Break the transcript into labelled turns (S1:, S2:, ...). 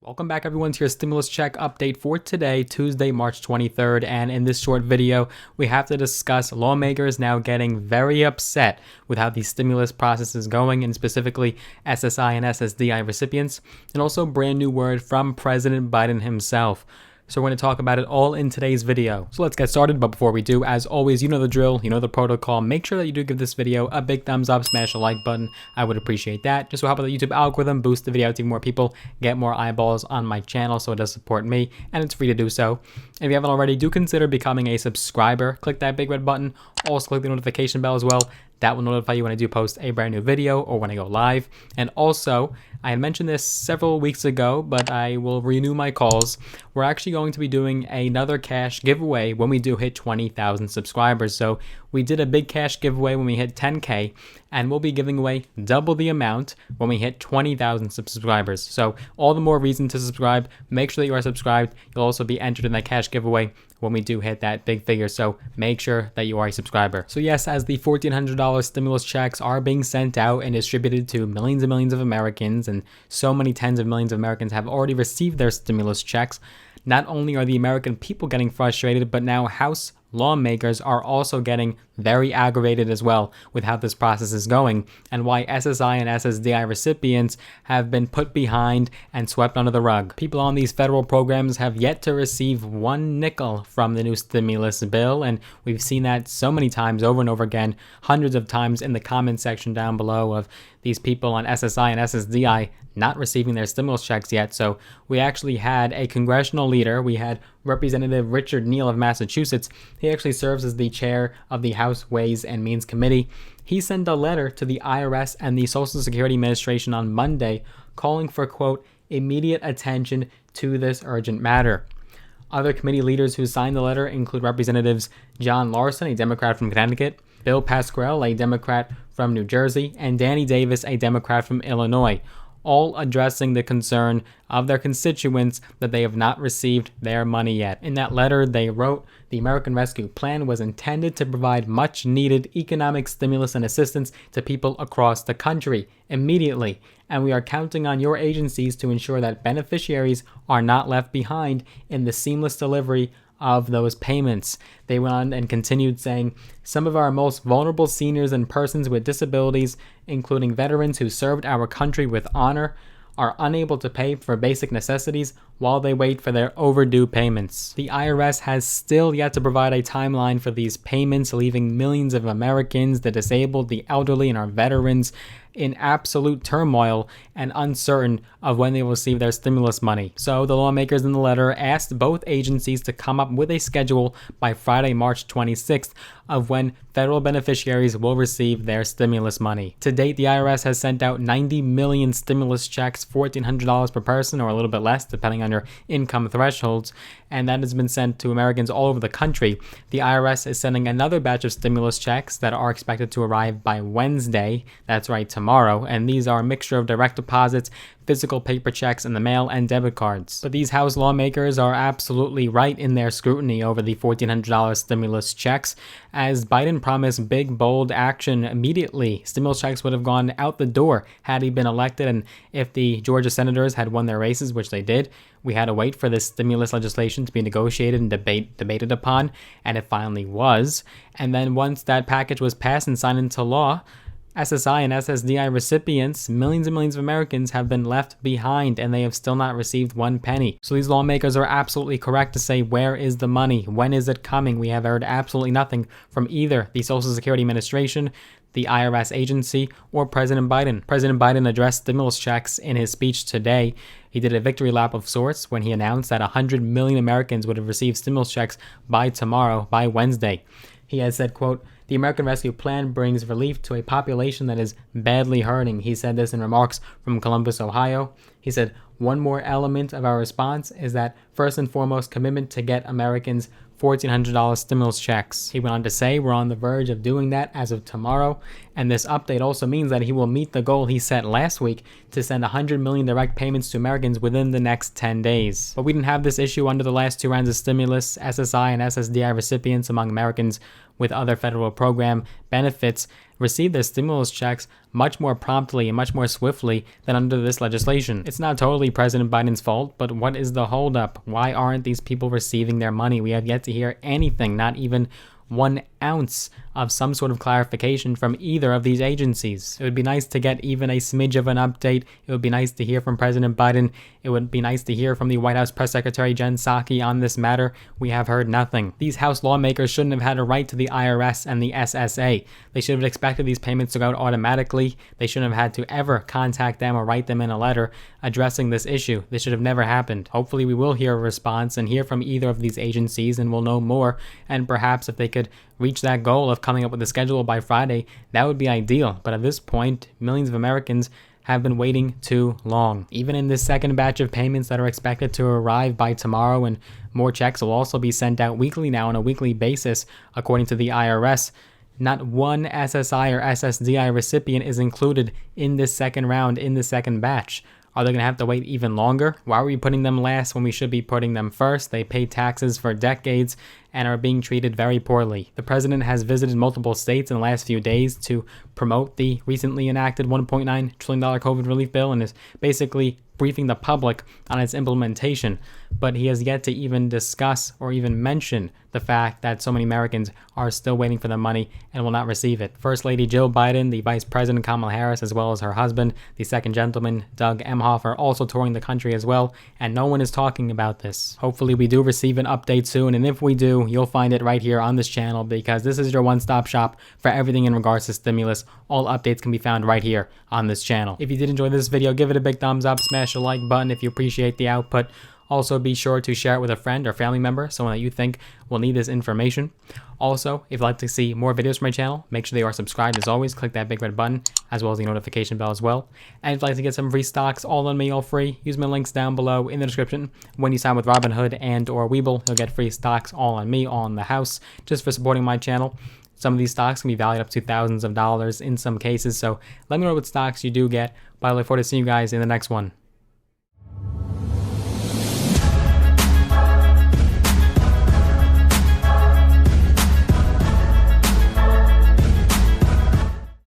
S1: Welcome back everyone to your stimulus check update for today, Tuesday, March 23rd. And in this short video, we have to discuss lawmakers now getting very upset with how the stimulus process is going, and specifically SSI and SSDI recipients, and also brand new word from President Biden himself. So we're going to talk about it all in today's video. So let's get started. But before we do, as always, you know the drill, you know the protocol. Make sure that you do give this video a big thumbs up, smash the like button. I would appreciate that. Just to help with the YouTube algorithm, boost the video out to more people, get more eyeballs on my channel, so it does support me, and it's free to do so. And if you haven't already, do consider becoming a subscriber. Click that big red button. Also click the notification bell as well. That will notify you when I do post a brand new video or when I go live. And also, I had mentioned this several weeks ago, but I will renew my calls. We're actually going to be doing another cash giveaway when we do hit 20,000 subscribers. So we did a big cash giveaway when we hit 10K, and we'll be giving away double the amount when we hit 20,000 subscribers. So all the more reason to subscribe. Make sure that you are subscribed. You'll also be entered in that cash giveaway when we do hit that big figure. So make sure that you are a subscriber. So yes, as the $1,400 stimulus checks are being sent out and distributed to millions and millions of Americans, and so many tens of millions of Americans have already received their stimulus checks, not only are the American people getting frustrated, but now House lawmakers are also getting very aggravated as well with how this process is going, and why SSI and SSDI recipients have been put behind and swept under the rug. People on these federal programs have yet to receive one nickel from the new stimulus bill, and we've seen that so many times over and over again, hundreds of times in the comment section down below of these people on SSI and SSDI not receiving their stimulus checks yet. So we actually had a congressional leader. We had Representative Richard Neal of Massachusetts. He actually serves as the chair of the House Ways and Means Committee. He sent a letter to the IRS and the Social Security Administration on Monday calling for, quote, immediate attention to this urgent matter. Other committee leaders who signed the letter include Representatives John Larson, a Democrat from Connecticut, Bill Pascrell, a Democrat from New Jersey, and Danny Davis, a Democrat from Illinois, all addressing the concern of their constituents that they have not received their money yet. In that letter, they wrote, the American Rescue Plan was intended to provide much needed economic stimulus and assistance to people across the country immediately, and we are counting on your agencies to ensure that beneficiaries are not left behind in the seamless delivery of those payments. They went on and continued saying, some of our most vulnerable seniors and persons with disabilities, including veterans who served our country with honor, are unable to pay for basic necessities while they wait for their overdue payments. The IRS has still yet to provide a timeline for these payments, leaving millions of Americans, the disabled, the elderly, and our veterans in absolute turmoil and uncertain of when they will receive their stimulus money. So the lawmakers in the letter asked both agencies to come up with a schedule by Friday, March 26th of when federal beneficiaries will receive their stimulus money. To date, the IRS has sent out 90 million stimulus checks, $1,400 per person or a little bit less depending on your income thresholds, and that has been sent to Americans all over the country. The IRS is sending another batch of stimulus checks that are expected to arrive by Wednesday. That's right, tomorrow. And these are a mixture of direct deposits, physical paper checks in the mail, and debit cards. But these House lawmakers are absolutely right in their scrutiny over the $1,400 stimulus checks, as Biden promised big, bold action immediately. Stimulus checks would have gone out the door had he been elected, and if the Georgia senators had won their races, which they did, we had to wait for this stimulus legislation to be negotiated and debated upon, and it finally was. And then once that package was passed and signed into law, SSI and SSDI recipients, millions and millions of Americans, have been left behind, and they have still not received one penny. So these lawmakers are absolutely correct to say, where is the money? When is it coming? We have heard absolutely nothing from either the Social Security Administration, the IRS agency, or President Biden. President Biden addressed stimulus checks in his speech today. He did a victory lap of sorts when he announced that 100 million Americans would have received stimulus checks by tomorrow, by Wednesday. He has said, quote, the American Rescue Plan brings relief to a population that is badly hurting. He said this in remarks from Columbus, Ohio. He said, one more element of our response is that first and foremost commitment to get Americans $1,400 stimulus checks. He went on to say we're on the verge of doing that as of tomorrow, and this update also means that he will meet the goal he set last week to send 100 million direct payments to Americans within the next 10 days. But we didn't have this issue under the last two rounds of stimulus. SSI and SSDI recipients among Americans with other federal program benefits receive their stimulus checks much more promptly and much more swiftly than under this legislation. It's not totally President Biden's fault, but what is the holdup? Why aren't these people receiving their money? We have yet to hear anything, not even 1 ounce of some sort of clarification from either of these agencies. It would be nice to get even a smidge of an update. It would be nice to hear from President Biden. It would be nice to hear from the White House Press Secretary Jen Psaki on this matter. We have heard nothing. These House lawmakers shouldn't have had a right to the IRS and the SSA. They should have expected these payments to go out automatically. They shouldn't have had to ever contact them or write them in a letter addressing this issue. This should have never happened. Hopefully we will hear a response and hear from either of these agencies, and we'll know more, and perhaps if they could reach that goal of coming up with a schedule by Friday, that would be ideal. But at this point, millions of Americans have been waiting too long. Even in this second batch of payments that are expected to arrive by tomorrow, and more checks will also be sent out weekly now on a weekly basis, according to the IRS, not one SSI or SSDI recipient is included in this second round, in this second batch. Are they going to have to wait even longer? Why are we putting them last when we should be putting them first? They pay taxes for decades and are being treated very poorly. The president has visited multiple states in the last few days to promote the recently enacted $1.9 trillion COVID relief bill and is basically briefing the public on its implementation, but he has yet to even discuss or even mention the fact that so many Americans are still waiting for the money and will not receive it. First Lady Jill Biden, the Vice President Kamala Harris, as well as her husband, the second gentleman Doug Emhoff, are also touring the country as well, and no one is talking about this. Hopefully we do receive an update soon, and if we do, you'll find it right here on this channel, because this is your one-stop shop for everything in regards to stimulus. All updates can be found right here on this channel. If you did enjoy this video, give it a big thumbs up, smash the like button if you appreciate the output. Also, be sure to share it with a friend or family member, someone that you think will need this information. Also, if you'd like to see more videos from my channel, make sure that you are subscribed. As always, click that big red button, as well as the notification bell as well. And if you'd like to get some free stocks, all on me, all free, use my links down below in the description. When you sign with Robinhood and or Webull, you'll get free stocks, all on me, all in the house, just for supporting my channel. Some of these stocks can be valued up to thousands of dollars in some cases, so let me know what stocks you do get. But I look forward to seeing you guys in the next one.